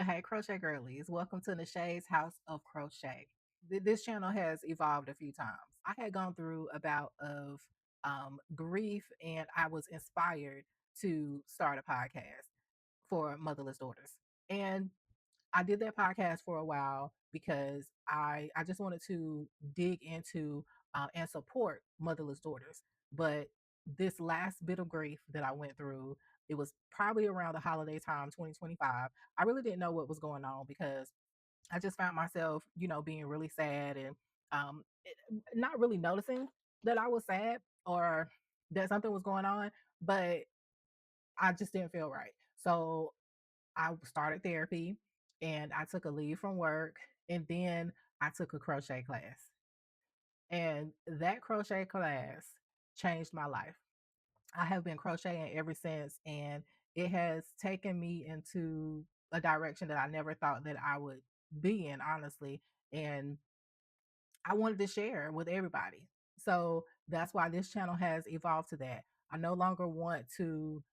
Hey, crochet girlies, welcome to Nashay's House of Crochet. This channel has evolved a few times. I had gone through a bout of grief, and I was inspired to start a podcast for motherless daughters. And I did that podcast for a while because I just wanted to dig into and support motherless daughters. But this last bit of grief that I went through, it was probably around the holiday time, 2025. I really didn't know what was going on because I just found myself, being really sad and not really noticing that I was sad or that something was going on, but I just didn't feel right. So I started therapy and I took a leave from work, and then I took a crochet class. And that crochet class changed my life. I have been crocheting ever since, and it has taken me into a direction that I never thought that I would be in, honestly. And I wanted to share with everybody. So that's why this channel has evolved to that. I no longer want to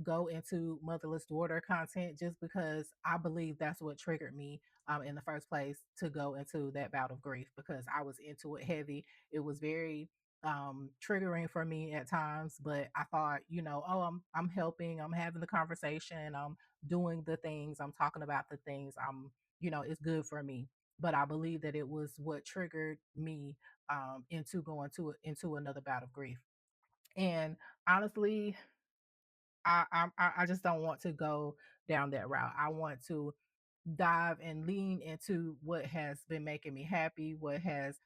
go into motherless daughter content just because I believe that's what triggered me in the first place to go into that bout of grief because I was into it heavy. It was very triggering for me at times, but I thought, oh, I'm helping, I'm having the conversation, I'm doing the things, I'm talking about the things, it's good for me, but I believe that it was what triggered me into going into another bout of grief. And honestly, I just don't want to go down that route. I want to dive and lean into what has been making me happy, what has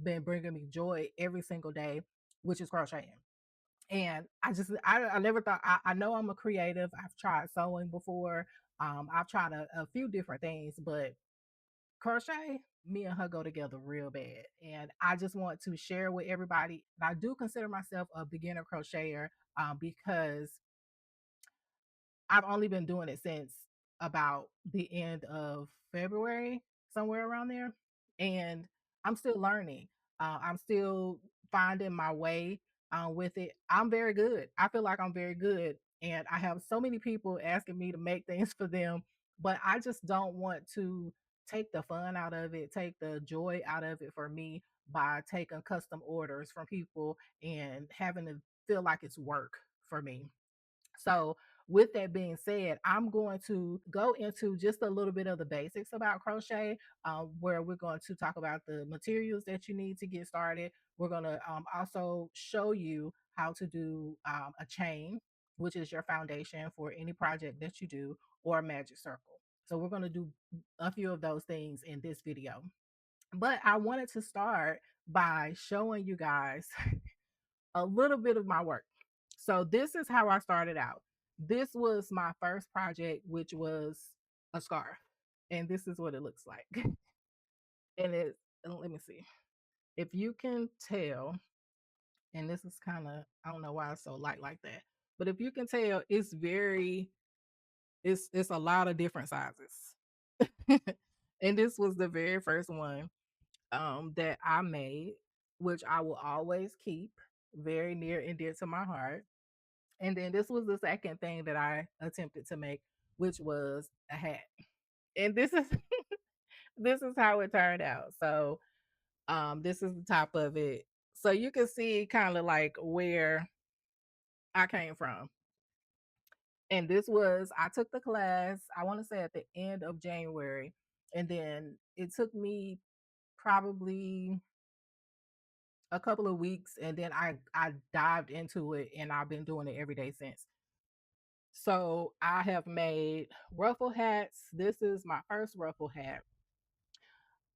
been bringing me joy every single day, which is crocheting. And I never thought, I know I'm a creative. I've tried sewing before. I've tried a few different things, but crochet, me and her go together real bad. And I just want to share with everybody. I do consider myself a beginner crocheter because I've only been doing it since about the end of February, somewhere around there. And I'm still learning. I'm still finding my way with it. I'm very good. I feel like I'm very good. And I have so many people asking me to make things for them, but I just don't want to take the fun out of it, take the joy out of it for me by taking custom orders from people and having to feel like it's work for me. So, with that being said, I'm going to go into just a little bit of the basics about crochet, where we're going to talk about the materials that you need to get started. We're going to also show you how to do a chain, which is your foundation for any project that you do, or a magic circle. So, we're going to do a few of those things in this video. But I wanted to start by showing you guys a little bit of my work. So this is how I started out. This was my first project, which was a scarf. And this is what it looks like. And let me see. If you can tell, and this is kind of, I don't know why it's so light like that, but if you can tell, it's a lot of different sizes. And this was the very first one that I made, which I will always keep very near and dear to my heart. And then this was the second thing that I attempted to make, which was a hat. And this is this is how it turned out. So this is the top of it. So you can see kind of like where I came from. And this was, I took the class, I want to say at the end of January. And then it took me probably a couple of weeks, and then I dived into it, and I've been doing it every day since. So I have made ruffle hats. This is my first ruffle hat.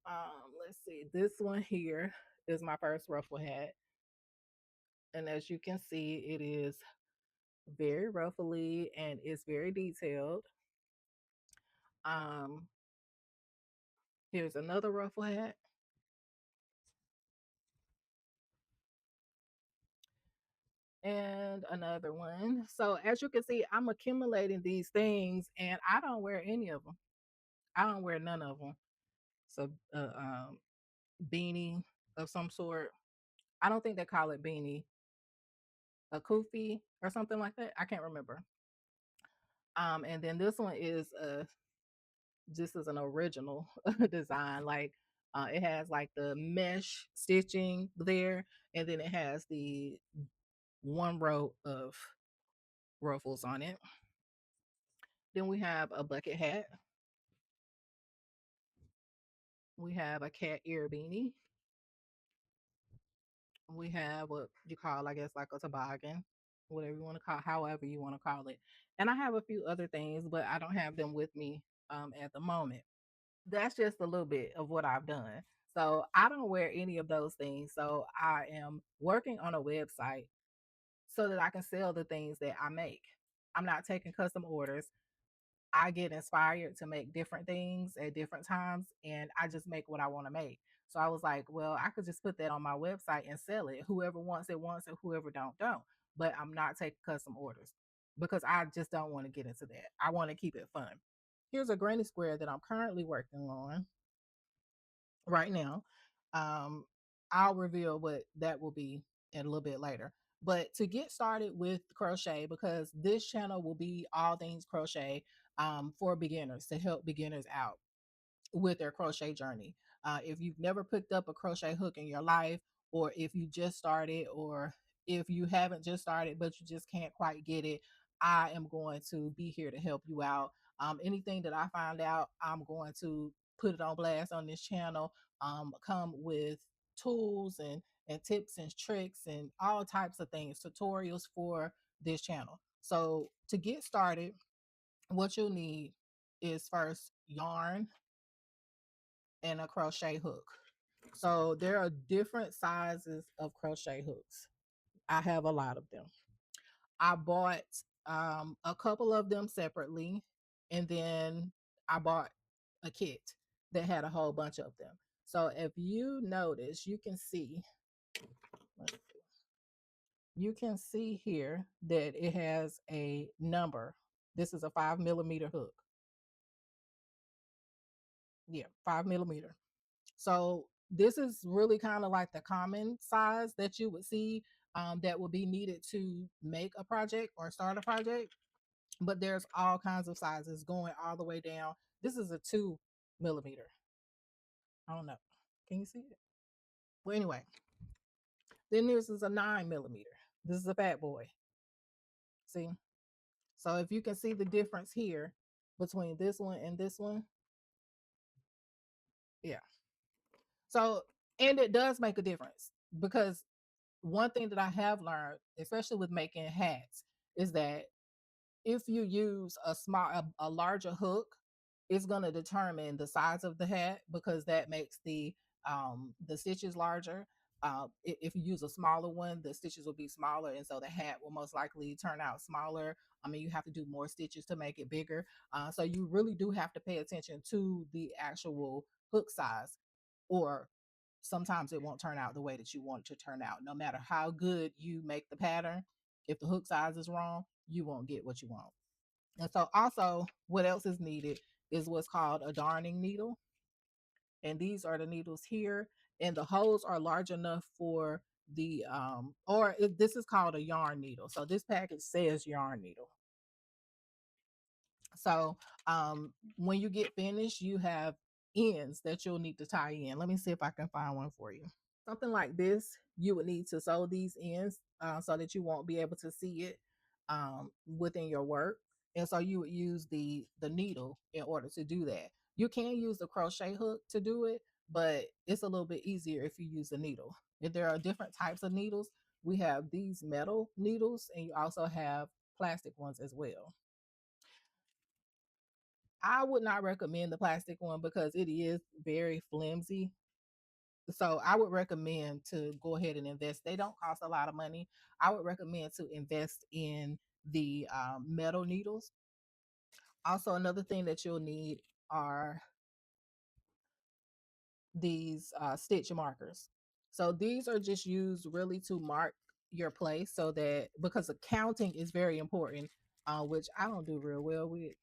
Let's see. This one here is my first ruffle hat. And as you can see, it is very ruffly and it's very detailed. Um, Here's another ruffle hat. And another one. So as you can see, I'm accumulating these things and I don't wear any of them. I don't wear none of them. So beanie of some sort. I don't think they call it beanie, a kufi or something like that. I can't remember. And then this one is This is an original design. Like it has like the mesh stitching there, and then it has the one row of ruffles on it. Then we have a bucket hat. We have a cat ear beanie. We have what you call, I guess, like a toboggan, whatever you want to call, however you want to call it. And I have a few other things, but I don't have them with me at the moment. That's just a little bit of what I've done. So I don't wear any of those things. So I am working on a website so that I can sell the things that I make. I'm not taking custom orders. I get inspired to make different things at different times, and I just make what I want to make. So I was like, well, I could just put that on my website and sell it. Whoever wants it, whoever don't. But I'm not taking custom orders because I just don't want to get into that. I want to keep it fun. Here's a granny square that I'm currently working on right now. Um, I'll reveal what that will be in a little bit later. But to get started with crochet, because this channel will be all things crochet for beginners to help beginners out with their crochet journey. If you've never picked up a crochet hook in your life, or if you just started, or if you haven't just started but you just can't quite get it, I am going to be here to help you out. Anything that I find out, I'm going to put it on blast on this channel. Come with tools and tips and tricks and all types of things, tutorials for this channel. So to get started, what you'll need is first yarn and a crochet hook. So there are different sizes of crochet hooks. I have a lot of them. I bought a couple of them separately, and then I bought a kit that had a whole bunch of them. So if you notice, you can see here that it has a number. This is a 5 millimeter hook. Yeah, 5 millimeter. So this is really kind of like the common size that you would see that would be needed to make a project or start a project. But there's all kinds of sizes going all the way down. This is a 2 millimeter. I don't know. Can you see it? Well, anyway, then this is a 9 millimeter. This is a fat boy. See? So if you can see the difference here between this one and this one, yeah. So, and it does make a difference because one thing that I have learned, especially with making hats, is that if you use a larger hook, it's going to determine the size of the hat because that makes the stitches larger. If you use a smaller one, the stitches will be smaller, and so the hat will most likely turn out smaller. I mean, you have to do more stitches to make it bigger. So you really do have to pay attention to the actual hook size, or sometimes it won't turn out the way that you want it to turn out. No matter how good you make the pattern, if the hook size is wrong, you won't get what you want. And so also what else is needed is what's called a darning needle. And these are the needles here. And the holes are large enough for this is called a yarn needle. So this package says yarn needle. So when you get finished, you have ends that you'll need to tie in. Let me see if I can find one for you. Something like this, you would need to sew these ends so that you won't be able to see it within your work. And so you would use the needle in order to do that. You can use the crochet hook to do it, but it's a little bit easier if you use a needle. If there are different types of needles, we have these metal needles, and you also have plastic ones as well. I would not recommend the plastic one because it is very flimsy. So I would recommend to go ahead and invest. They don't cost a lot of money. I would recommend to invest in the metal needles. Also, another thing that you'll need are these stitch markers. So these are just used really to mark your place so that because the counting is very important, which I don't do real well with.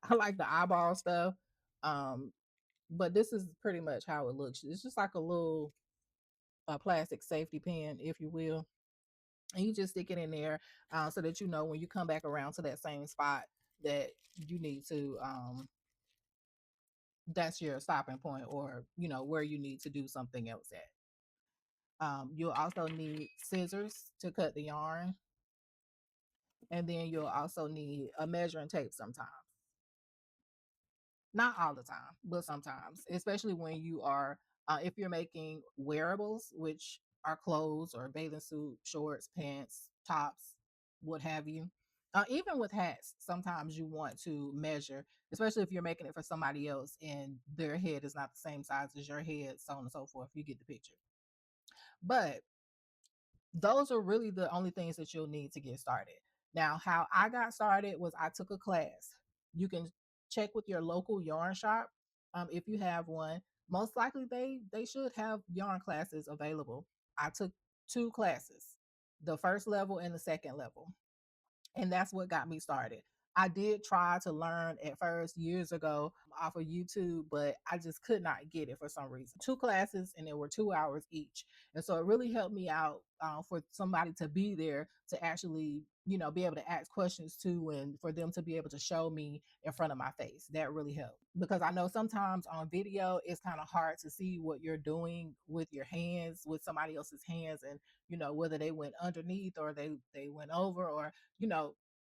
I like the eyeball stuff. Um, but this is pretty much how it looks. It's just like a little plastic safety pin, if you will, and you just stick it in there so that you know when you come back around to that same spot that you need to that's your stopping point, or where you need to do something else at. You'll also need scissors to cut the yarn, and then you'll also need a measuring tape sometimes. Not all the time, but sometimes, especially when you are, if you're making wearables, which are clothes or bathing suit, shorts, pants, tops, what have you. Even with hats, sometimes you want to measure, especially if you're making it for somebody else and their head is not the same size as your head, so on and so forth. You get the picture. But those are really the only things that you'll need to get started. Now, how I got started was I took a class. You can check with your local yarn shop, if you have one. Most likely they should have yarn classes available. I took two classes, the first level and the second level, and that's what got me started. I did try to learn at first years ago off of YouTube, but I just could not get it for some reason. Two classes, and they were 2 hours each, and so it really helped me out, for somebody to be there to actually, be able to ask questions to, and for them to be able to show me in front of my face. That really helped, because I know sometimes on video it's kind of hard to see what you're doing with your hands, with somebody else's hands, and whether they went underneath or they went over, or you know,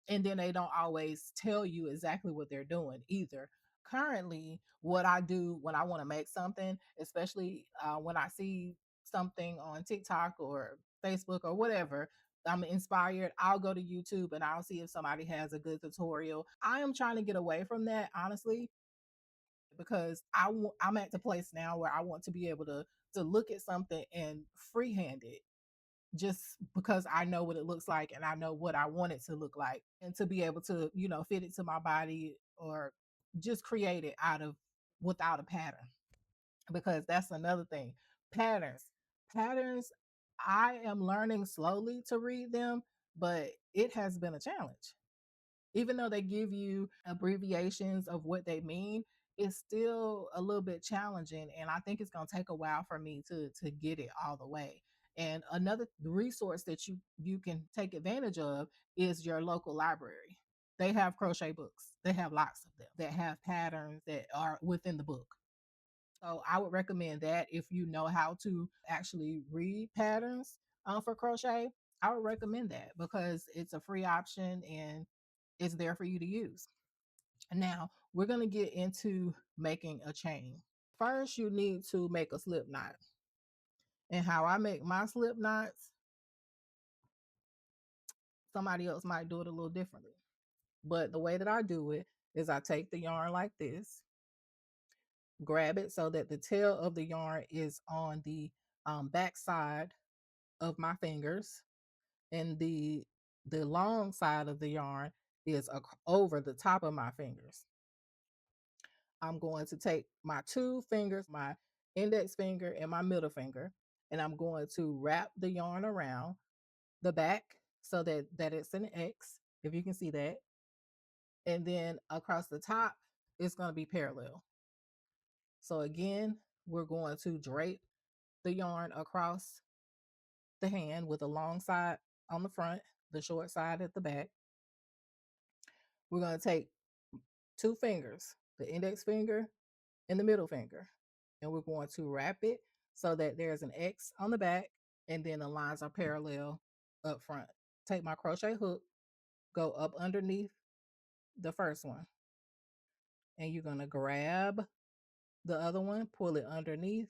and then they don't always tell you exactly what they're doing either. Currently, what I do when I want to make something, especially when I see something on TikTok or Facebook or whatever, I'm inspired, I'll go to YouTube and I'll see if somebody has a good tutorial. I am trying to get away from that, honestly, because I'm at the place now where I want to be able to look at something and freehand it, just because I know what it looks like and I know what I want it to look like, and to be able to, fit it to my body, or just create it out of without a pattern. Because that's another thing. Patterns. Patterns, I am learning slowly to read them, but it has been a challenge. Even though they give you abbreviations of what they mean, it's still a little bit challenging, and I think it's going to take a while for me to get it all the way. And another resource that you can take advantage of is your local library. They have crochet books. They have lots of them that have patterns that are within the book. So I would recommend that if you know how to actually read patterns, for crochet. I would recommend that because it's a free option and it's there for you to use. Now, we're going to get into making a chain. First, you need to make a slip knot. And how I make my slip knots, somebody else might do it a little differently. But the way that I do it is I take the yarn like this, grab it so that the tail of the yarn is on the back side of my fingers, and the long side of the yarn is over the top of my fingers. I'm going to take my two fingers, my index finger and my middle finger, and I'm going to wrap the yarn around the back so that it's an X, if you can see that. And then across the top, it's going to be parallel. So again, we're going to drape the yarn across the hand with a long side on the front, the short side at the back. We're going to take two fingers, the index finger and the middle finger, and we're going to wrap it so that there's an X on the back, and then the lines are parallel up front. Take my crochet hook, go up underneath the first one, and you're going to grab the other one, pull it underneath.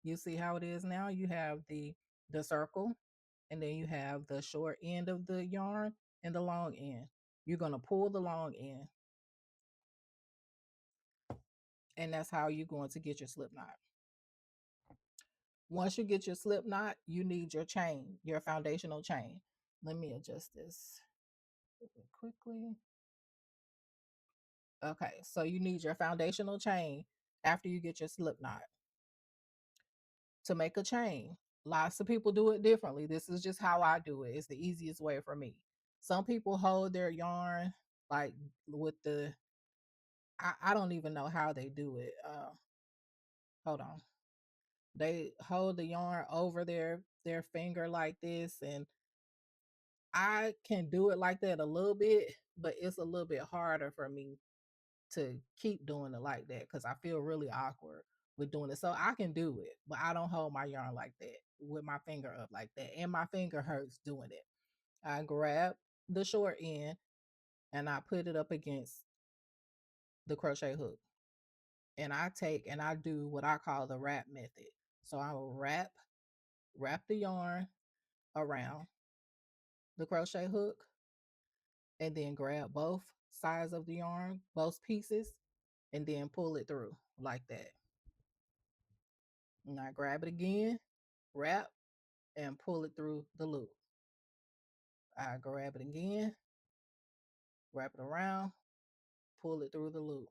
You see how it is now? You have the circle, and then you have the short end of the yarn and the long end. You're going to pull the long end, and that's how you're going to get your slip knot. Once you get your slip knot, you need your chain, your foundational chain. Let me adjust this quickly. Okay, so you need your foundational chain after you get your slip knot. To make a chain, lots of people do it differently. This is just how I do it. It's the easiest way for me. Some people hold their yarn like with I don't even know how they do it. Hold on. They hold the yarn over their finger like this, and I can do it like that a little bit, but it's a little bit harder for me. to keep doing it like that because I feel really awkward with doing it. So I can do it, but I don't hold my yarn like that with my finger up like that. And my finger hurts doing it. I grab the short end and I put it up against the crochet hook. And I take and I do what I call the wrap method. So I will wrap the yarn around the crochet hook and then grab both sides of the yarn, both pieces, and then pull it through like that. And I grab it again, wrap, and pull it through the loop. I grab it again, wrap it around, pull it through the loop.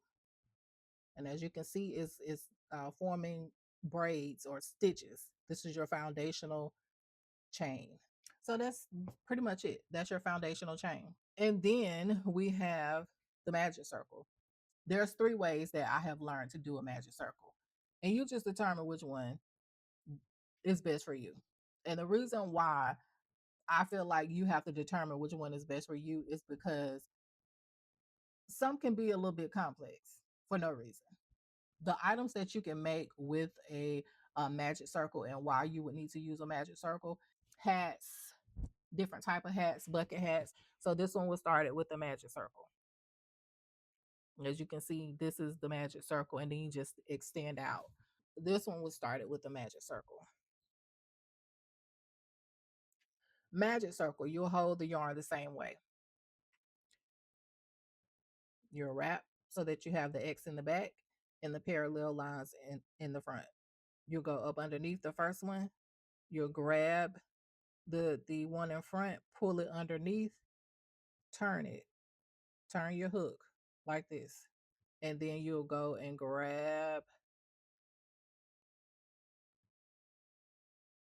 And as you can see, it's forming braids or stitches. This is your foundational chain. So that's pretty much it. That's your foundational chain. And then we have the magic circle. There's 3 ways that I have learned to do a magic circle. And you just determine which one is best for you. And the reason why I feel like you have to determine which one is best for you is because some can be a little bit complex for no reason. The items that you can make with a magic circle and why you would need to use a magic circle: hats, different type of hats, bucket hats. So this one was started with the magic circle. As you can see, this is the magic circle, and then you just extend out. This one was started with the magic circle. Magic circle, you'll hold the yarn the same way. You'll wrap so that you have the X in the back and the parallel lines in the front. You'll go up underneath the first one. You'll grab the one in front, pull it underneath, turn it, turn your hook like this. And then you'll go and grab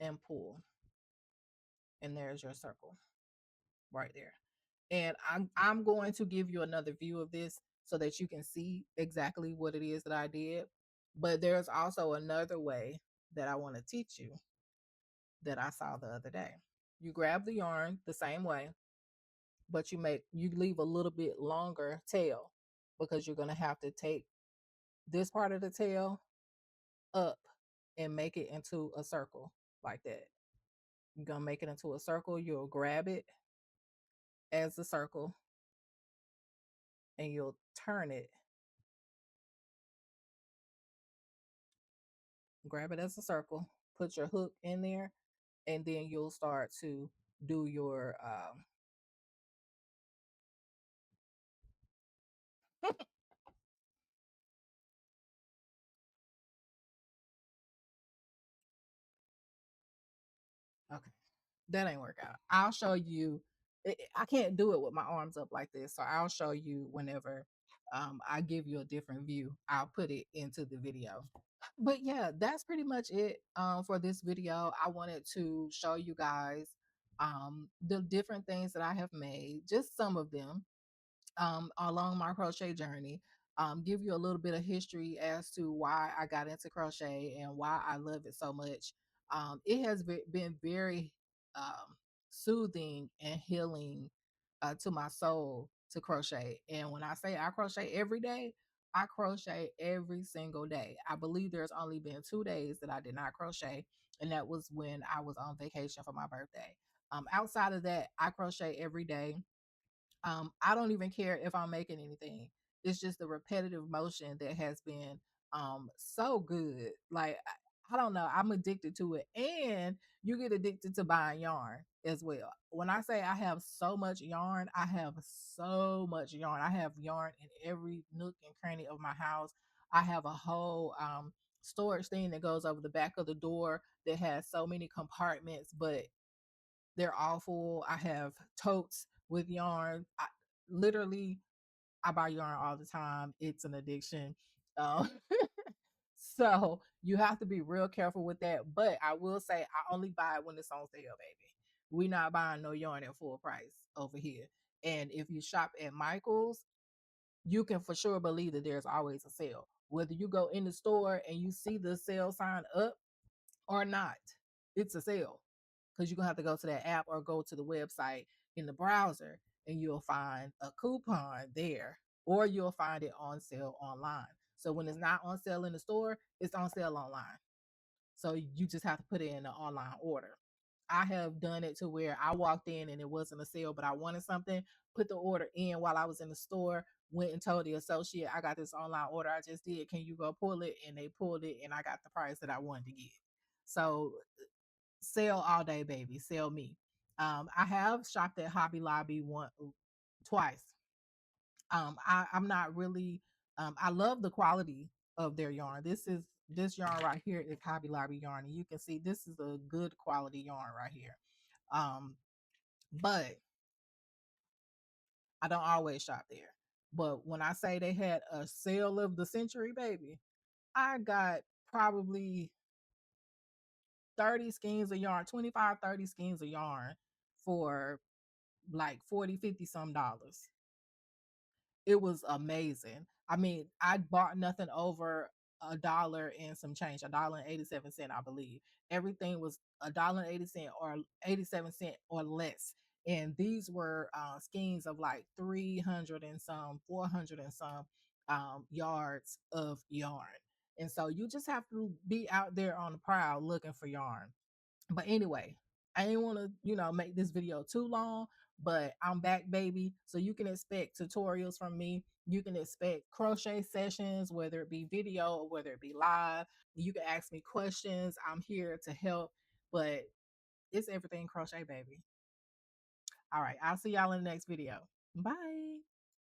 and pull. And there's your circle right there. And I'm going to give you another view of this so that you can see exactly what it is that I did. But there's also another way that I want to teach you that I saw the other day. You grab the yarn the same way, but you leave a little bit longer tail because you're going to have to take this part of the tail up and make it into a circle like that. You're going to make it into a circle. You'll grab it as a circle and you'll turn it. Grab it as a circle, put your hook in there, and then you'll start to do your okay, that ain't work out. I'll show you. I can't do it with my arms up like this, so I'll show you whenever I give you a different view. I'll put it into the video. But yeah, that's pretty much it for this video. I wanted to show you guys the different things that I have made, just some of them along my crochet journey. Give you a little bit of history as to why I got into crochet and why I love it so much. It has been very soothing and healing to my soul to crochet. And when I say I crochet every day, I crochet every single day. I believe there's only been 2 days that I did not crochet, and that was when I was on vacation for my birthday. Outside of that, I crochet every day. I don't even care if I'm making anything. It's just the repetitive motion that has been so good. Like I don't know, I'm addicted to it. And you get addicted to buying yarn as well. When I say I have so much yarn, I have so much yarn. I have yarn in every nook and cranny of my house. I have a whole storage thing that goes over the back of the door that has so many compartments, but they're all full. I have totes with yarn. Literally, I buy yarn all the time. It's an addiction. Um, so you have to be real careful with that. But I will say I only buy it when it's on sale, baby. We not buying no yarn at full price over here. And if you shop at Michael's, you can for sure believe that there's always a sale. Whether you go in the store and you see the sale sign up or not, it's a sale because you're gonna have to go to that app or go to the website in the browser and you'll find a coupon there or you'll find it on sale online. So when it's not on sale in the store, it's on sale online. So you just have to put it in an online order. I have done it to where I walked in and it wasn't a sale, but I wanted something, put the order in while I was in the store, went and told the associate, I got this online order I just did. Can you go pull it? And they pulled it and I got the price that I wanted to get. So sell all day, baby. Sell me. I have shopped at Hobby Lobby twice. I'm not really I love the quality of their yarn. This yarn right here is Hobby Lobby yarn, and you can see this is a good quality yarn right here. Um, but I don't always shop there. But when I say they had a sale of the century, baby, I got probably 30 skeins of yarn, 25, 30 skeins of yarn for like 40, 50 some dollars. It was amazing. I mean, I bought nothing over a dollar and some change, $1.87, I believe. Everything was $1.80 or 87 cents or less. And these were skeins of like 300 and some, 400 and some yards of yarn. And so you just have to be out there on the prowl looking for yarn. But anyway, I didn't want to, make this video too long, but I'm back, baby. So you can expect tutorials from me. You can expect crochet sessions, whether it be video or whether it be live. You can ask me questions. I'm here to help, but it's everything crochet, baby. All right. I'll see y'all in the next video. Bye.